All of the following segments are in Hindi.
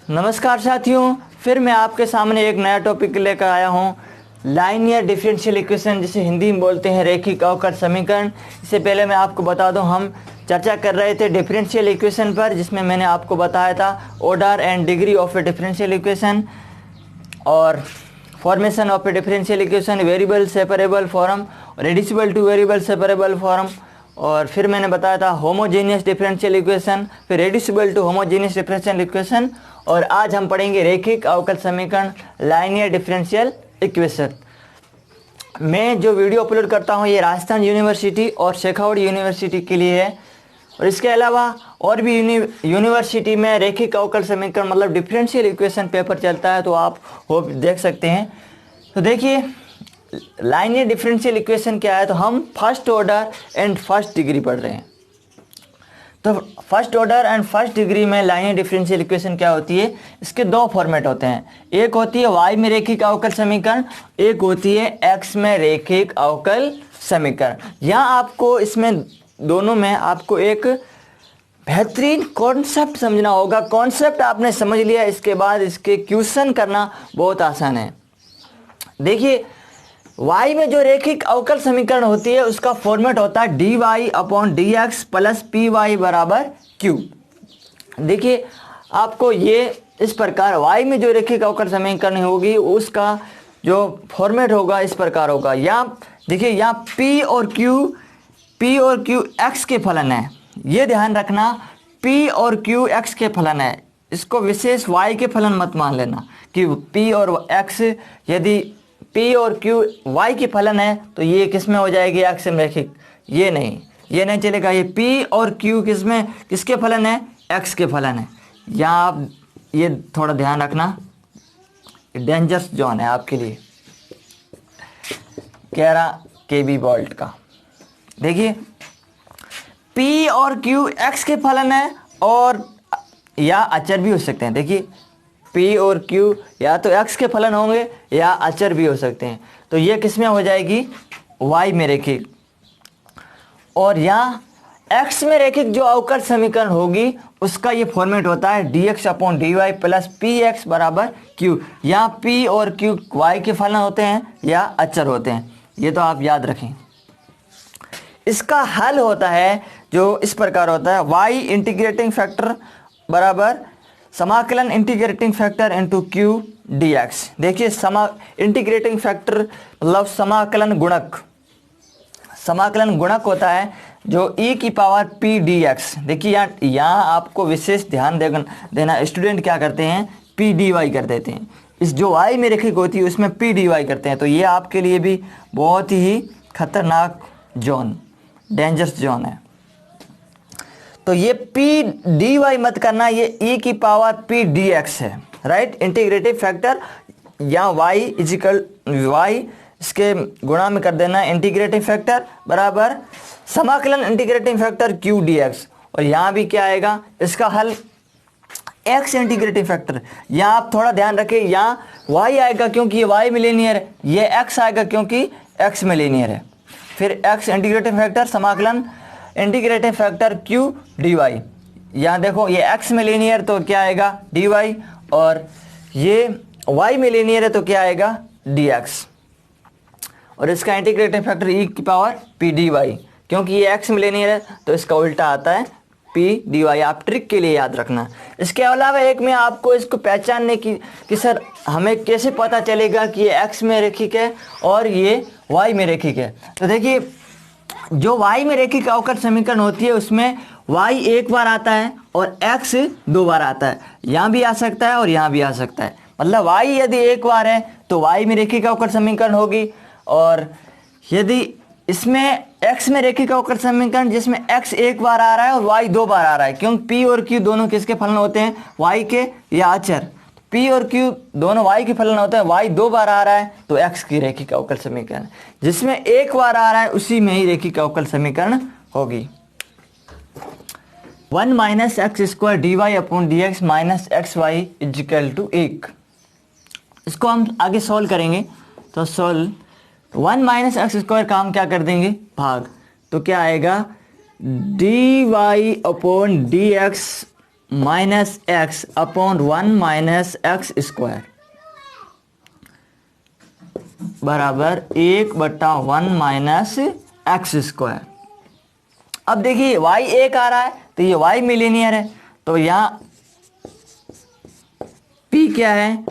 नमस्कार साथियों, फिर मैं आपके सामने एक नया टॉपिक लेकर आया हूँ। लाइनियर डिफरेंशियल इक्वेशन, जिसे हिंदी में बोलते हैं रैखिक अवकल समीकरण। इससे पहले मैं आपको बता दूं, हम चर्चा कर रहे थे डिफरेंशियल इक्वेशन पर, जिसमें मैंने आपको बताया था order and degree of a differential equation और formation of a differential equation, variable separable form, reducible to variable separable form. और फिर मैंने बताया था होमोजेनियस डिफरेंशियल इक्वेशन, फिर reducible to homogeneous differential equation. और आज हम पढ़ेंगे रैखिक अवकल समीकरण, लाइनियर डिफरेंशियल इक्वेशन। मैं जो वीडियो अपलोड करता हूँ ये राजस्थान यूनिवर्सिटी और शेखावट यूनिवर्सिटी के लिए है, और इसके अलावा और भी यूनिवर्सिटी में रैखिक अवकल समीकरण मतलब डिफरेंशियल इक्वेशन पेपर चलता है, तो आप वो देख सकते हैं। तो देखिए, लाइनियर डिफरेंशियल इक्वेशन क्या है, तो हम first order and first degree पढ़ रहे हैं। तो first order and first degree में लाइनियर डिफरेंशियल इक्वेशन क्या होती है, इसके दो फॉर्मेट होते हैं। एक होती है y में रैखिक अवकल समीकरण, एक होती है x में रैखिक अवकल समीकरण। यहाँ आपको इसमें दोनों में आपको एक बेहतरीन कॉन्सेप्ट समझना होगा। कॉन्सेप्ट आपने समझ लिया, इसके बाद इसके क्वेश्चन करना बहुत आसान है। देखिए, y में जो रैखिक अवकल समीकरण होती है उसका फॉर्मेट होता है dy upon d x plus p y बराबर क्यू। देखिए, आपको ये इस प्रकार y में जो रैखिक अवकल समीकरण होगी उसका जो फॉर्मेट होगा इस प्रकार होगा। यहाँ देखिए, यहाँ p और q x के फलन है, ये ध्यान रखना। p और q x के फलन है, इसको विशेष y के फलन मत मान लेना कि p और x, यदि p और q y के फलन है तो ये किस में हो जाएगी, x में रैखिक। ये नहीं चलेगा। ये p और q किसके फलन है, x के फलन है। यहाँ आप ये थोड़ा ध्यान रखना, डेंजरस जोन है आपके लिए 11 kV वोल्ट का। देखिए, p और q x के फलन है और या अचर भी हो सकते हैं। देखिए, p और q या तो x के फलन होंगे या अचर भी हो सकते हैं। तो ये किस में हो जाएगी, y में रैखिक। और यहाँ x में रैखिक जो अवकल समीकरण होगी उसका ये फॉर्मेट होता है dx upon dy plus px बराबर q। यहाँ p और q y के फलन होते हैं या अचर होते हैं, ये तो आप याद रखें। इसका हल होता है जो इस प्रकार होता है, y इंटीग्रेटिंग फैक्टर बराबर समाकलन integrating factor into q D x. देखिए, इंटीग्रेटिंग फैक्टर मतलब समाकलन गुणक होता है जो e की पावर p डी एक्स। देखिए, यहाँ आपको विशेष ध्यान देना, स्टूडेंट क्या करते हैं, p dy कर देते हैं। इस जो y में रैखिक होती है उसमें p dy करते हैं, तो ये आपके लिए भी बहुत ही खतरनाक जोन, डेंजरस जोन है। तो ये p dy मत करना, ये e की पावर p dx है, राइट। इंटीग्रेटिव फैक्टर या y इजिकल y, इसके गुणा में कर देना इंटीग्रेटिव फैक्टर बराबर समाकलन इंटीग्रेटिव फैक्टर q dx। और यहाँ भी क्या आएगा, इसका हल x इंटीग्रेटिव फैक्टर। यहाँ आप थोड़ा ध्यान रखें, यहाँ y आएगा क्योंकि ये y में लीनियर है, ये x आएगा क्योंकि x में लीनियर है। फिर x इंटीग्रेटिव फैक्टर समाकलन इंटीग्रेटिव फैक्टर q dy। यहाँ देखो, ये x में लीनियर तो क्या आएगा dy, और ये y में लीनियर है तो क्या आएगा dx। और इसका इंटीग्रेटिव फैक्टर e की पावर p dy, क्योंकि ये x में लीनियर है तो इसका उल्टा आता है p dy। आप ट्रिक के लिए याद रखना। इसके अलावा एक में आपको इसको पहचानने की कि सर हमें कैसे पता चलेगा कि ये x में रैखिक है और ये y में रैखिक है। तो देखिए, जो y में रैखिक अवकल समीकरण होती है उसमें y एक बार आता है और x दो बार आता है। यहाँ भी आ सकता है और यहाँ भी आ सकता है। मतलब y यदि एक बार है तो y में रैखिक अवकल समीकरण होगी, और यदि इसमें x में रैखिक अवकल समीकरण जिसमें x एक बार आ रहा है और y दो बार आ रहा है, क्योंकि p और q दोनों किसके फलन होते हैं, y के या अचर। p और q दोनों y के फलन होते हैं, y दो बार आ रहा है तो x की रैखिक अवकल समीकरण। जिसमें एक बार आ रहा है उसी में ही रैखिक अवकल समीकरण होगी। 1 minus x square d y upon d x minus x y equal to 1। इसको हम आगे सॉल्व करेंगे। तो सॉल्व 1 माइनस एक्स स्क्वायर का हम क्या कर देंगे, भाग। तो क्या आएगा dy upon d x minus x upon 1 minus x square बराबर 1/1 माइनस एक्स स्क्वायर। अब देखिए y एक आ रहा है तो ये y मिलीनियर है, तो यहाँ p क्या है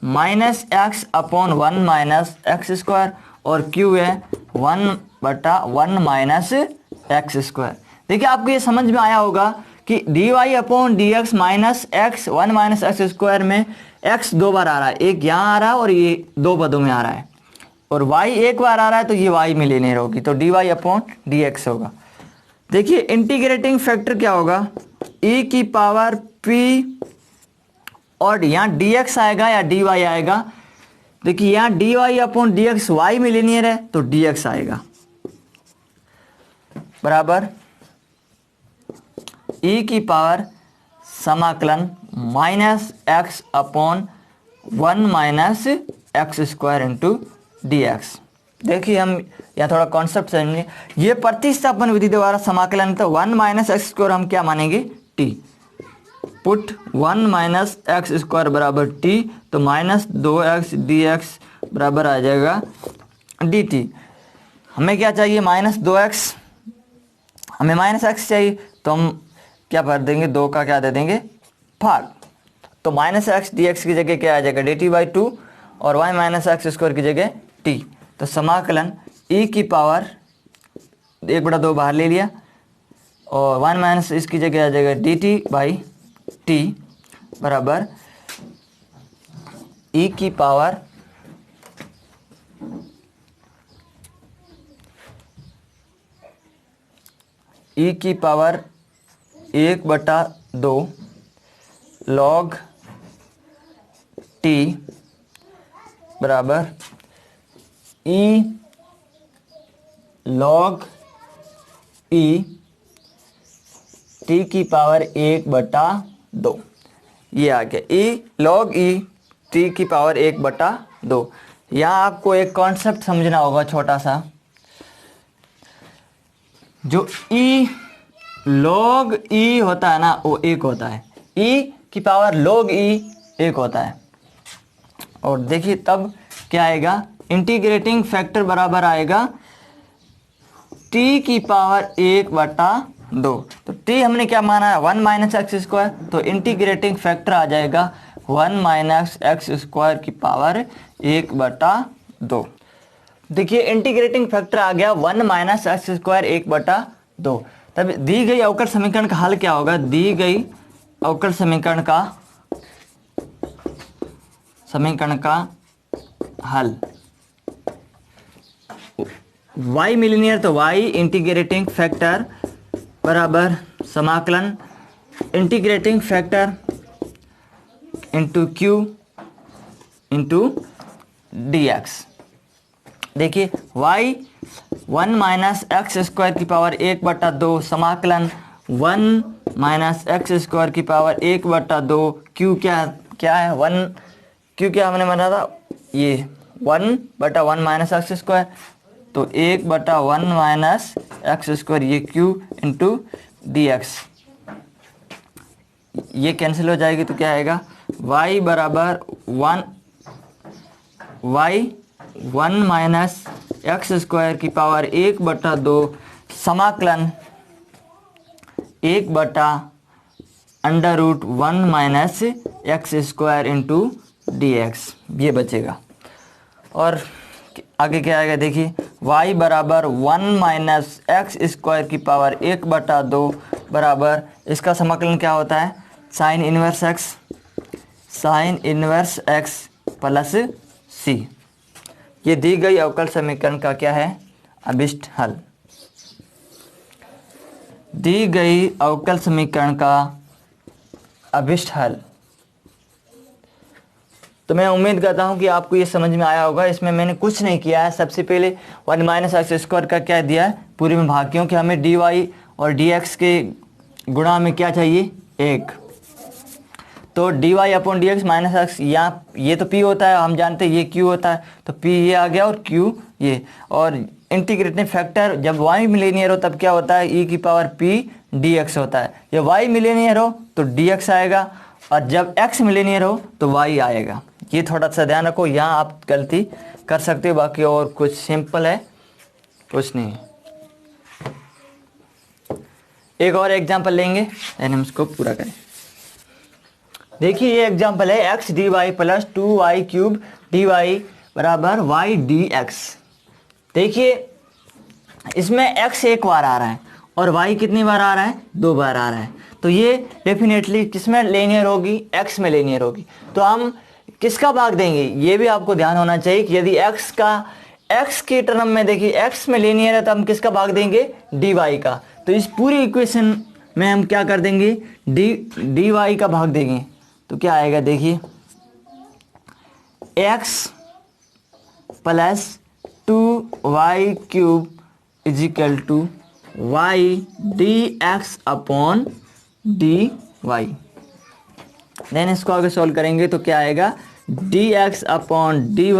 minus x upon 1 minus x square और q है 1/1 माइनस एक्स स्क्वायर। देखिए आपको ये समझ में आया होगा कि dy upon d x minus x 1 minus x square में x दो बार आ रहा है, एक यहाँ आ रहा है और ये दो पदों में आ रहा है, और y एक बार आ रहा है तो ये y मिलीनियर होगी, तो dy अपॉन डी एक्स होगा। देखिए इंटीग्रेटिंग फैक्टर क्या होगा e की पावर p और यहाँ dx आएगा या dy आएगा। देखिए यहाँ dy upon d x y millionaire है तो dx आएगा बराबर e की पावर समाकलन minus x upon 1 minus x square into D x. देखिए हम यहाँ थोड़ा कॉन्सेप्ट समझेंगे। ये प्रतिस्थापन विधि द्वारा समाकलन, तो 1 माइनस एक्स स्क्वायर हम क्या मानेंगे t, put 1 minus x square बराबर t, तो माइनस 2x dx बराबर आ जाएगा dt। हमें क्या चाहिए माइनस 2x, हमें माइनस x चाहिए तो हम क्या भर देंगे 2 का क्या दे देंगे भाग, तो माइनस एक्स डी एक्स की जगह क्या आ जाएगा dt/2 और y माइनस एक्स स्क्वायर की जगह t, तो समाकलन e की पावर 1/2 बाहर ले लिया और 1 माइनस इसकी जगह आ जाएगा dt/t बराबर e की पावर e की पावर 1/2 log t बराबर e log e t की पावर 1/2, ये आ गया e log e t की पावर 1/2। यहाँ आपको एक कॉन्सेप्ट समझना होगा छोटा सा, जो e log e होता है ना वो 1 होता है, e की पावर log e 1 होता है। और देखिए तब क्या आएगा इंटीग्रेटिंग फैक्टर बराबर आएगा t की पावर 1/2, तो t हमने क्या माना है 1 माइनस एक्स स्क्वायर, तो इंटीग्रेटिंग फैक्टर आ जाएगा 1 माइनस एक्स स्क्वायर की पावर 1/2। देखिए इंटीग्रेटिंग फैक्टर आ गया 1 माइनस एक्स स्क्वायर 1/2। तब दी गई अवकल समीकरण का हल क्या होगा, दी गई अवकल समीकरण का हल y मिलीनियर, तो y इंटीग्रेटिंग फैक्टर बराबर समाकलन integrating factor into q into D x. देखिए y 1 माइनस एक्स स्क्वायर की पावर 1/2 समाकलन 1 माइनस एक्स स्क्वायर की पावर 1/2, q क्या है 1, q क्या हमने बना था ये 1/1 माइनस एक्स स्क्वायर, तो 1/1 माइनस एक्स स्क्वायर ये q इंटू डी एक्स, ये कैंसिल हो जाएगी तो क्या आएगा y बराबर 1 माइनस एक्स स्क्वायर की पावर 1/2 समाकलन 1/√1 minus x square into D x, ये बचेगा। और आगे क्या आएगा देखिए y बराबर 1 माइनस एक्स स्क्वायर की पावर 1/2 बराबर इसका समाकलन क्या होता है sine inverse x plus c। ये दी गई अवकल समीकरण का क्या है अभिष्ट हल। दी गई अवकल समीकरण का अभिष्ट हल। तो मैं उम्मीद करता हूं कि आपको ये समझ में आया होगा। इसमें मैंने कुछ नहीं किया है। सबसे पहले 1 माइनस एक्स स्क्वायर का क्या दिया है पूरी में भाग, क्योंकि हमें डी वाई और डी एक्स के गुणा में क्या चाहिए 1, तो d y upon d x minus x, यहाँ ये तो p होता है हम जानते हैं, ये q होता है, तो p ये आ गया और q ये। और इंटीग्रेटिंग फैक्टर जब y मिलीनियर हो तब क्या होता है e की पावर p dx होता है। जब y मिलीनियर हो तो dx आएगा, और जब x में लीनियर हो तो y आएगा। ये थोड़ा सा ध्यान रखो, यहाँ आप गलती कर सकते हो, बाकी और कुछ सिंपल है, कुछ नहीं। एक और एग्जांपल लेंगे एंड हम इसको पूरा करें। देखिए ये एग्जांपल है x dy plus 2y cube dy बराबर y dx। देखिए इसमें x एक बार आ रहा है और y कितनी बार आ रहा है, 2 बार आ रहा है, तो ये डेफिनेटली किसमें लीनियर होगी, x में लीनियर होगी। तो हम किसका भाग देंगे, ये भी आपको ध्यान होना चाहिए कि यदि x के टर्म में देखिए x में लीनियर है तो हम किसका भाग देंगे, dy का। तो इस पूरी इक्वेशन में हम क्या कर देंगे, dy का भाग देंगे। तो क्या आएगा, देखिए x plus 2y cube is equal to y dx upon dy। Then इसको आगे सॉल्व करेंगे तो क्या आएगा, dx upon dy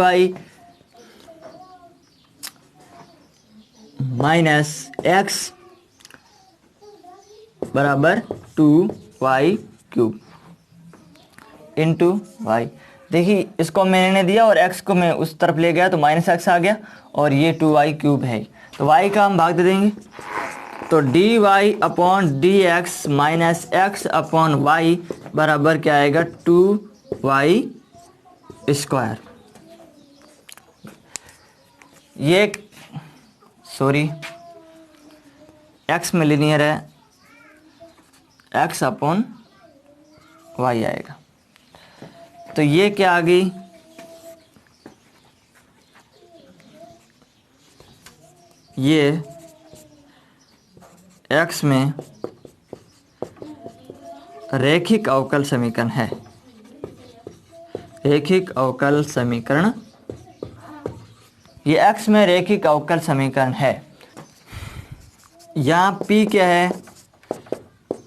minus x बराबर 2y क्यूब इंटू y। देखिए इसको मैंने दिया और x को मैं उस तरफ ले गया तो माइनस x आ गया, और ये 2y क्यूब है, तो y का हम भाग दे देंगे। तो dy upon dx minus x upon y बराबर क्या आएगा, 2y स्क्वायर। ये सॉरी x में लीनियर है, x अपॉन y आएगा। तो ये क्या आ गई, ये x में रैखिक अवकल समीकरण है, रैखिक अवकल समीकरण, ये x में रैखिक अवकल समीकरण है। यहाँ p क्या है,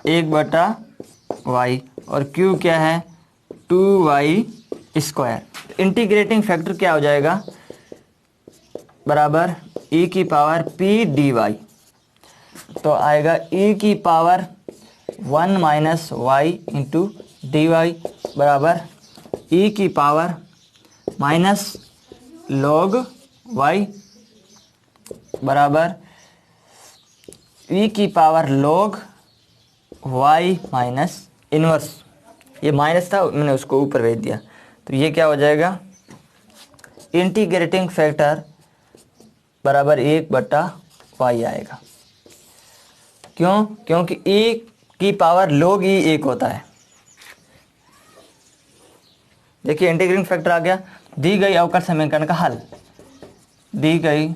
1/y और q क्या है, 2y स्क्वायर। इंटीग्रेटिंग फैक्टर क्या हो जाएगा, बराबर e की पावर p dy। तो आएगा e की power 1 minus y into d y बराबर e की पावर माइनस log y बराबर e की power log y minus inverse. ये माइनस था, मैंने उसको ऊपर भेज दिया। तो ये क्या हो जाएगा, इंटीग्रेटिंग फैक्टर बराबर 1/y आएगा। क्यों, क्योंकि e की पावर log e 1 होता है। देखिए इंटीग्रेटिंग फैक्टर आ गया। दी गई अवकल समीकरण का हल, दी गई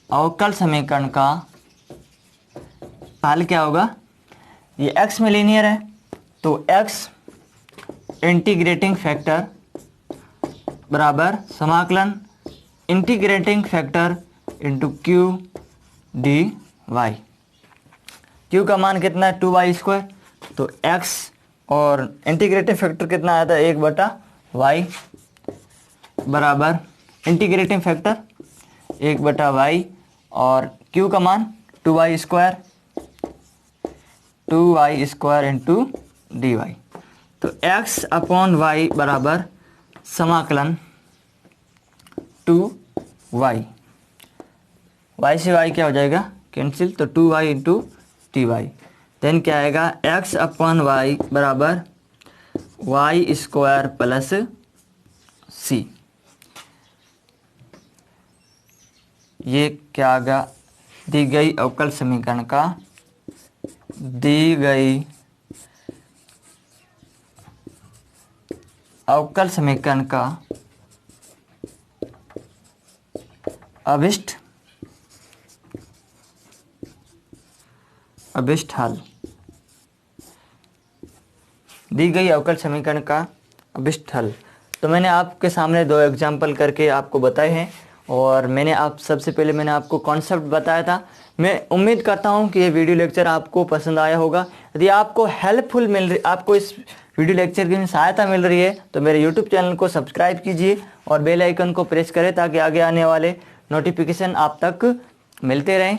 अवकल समीकरण का हल क्या होगा, ये x में लीनियर है तो x इंटीग्रेटिंग फैक्टर बराबर समाकलन integrating factor into q d y. Q का मान कितना है, 2y स्क्वायर, तो x और इंटीग्रेटिंग फैक्टर कितना आया था, 1/y बराबर इंटीग्रेटिंग फैक्टर 1/y और q का मान 2y square, 2y square into d y. तो x अपॉन y बराबर समाकलन 2y, y से y क्या हो जाएगा, कैंसिल, तो 2y into T Y. Then क्या आएगा, x अपॉन y बराबर y स्क्वायर प्लस c। ये क्या आ गया, दी गई अवकल समीकरण का, दी गई अवकल समीकरण का अभिष्ट हल, दी गई अवकल समीकरण का अभिष्ट हल। तो मैंने आपके सामने 2 एग्जाम्पल करके आपको बताए हैं और मैंने सबसे पहले मैंने आपको कॉन्सेप्ट बताया था। मैं उम्मीद करता हूं कि ये वीडियो लेक्चर आपको पसंद आया होगा। यदि आपको हेल्पफुल मिल रही, आपको इस वीडियो लेक्चर की सहायता मिल रही है तो मेरे यूट्यूब चैनल को सब्सक्राइब कीजिए और बेल आइकन को प्रेस करें ताकि आगे आने वाले नोटिफिकेशन आप तक मिलते रहें।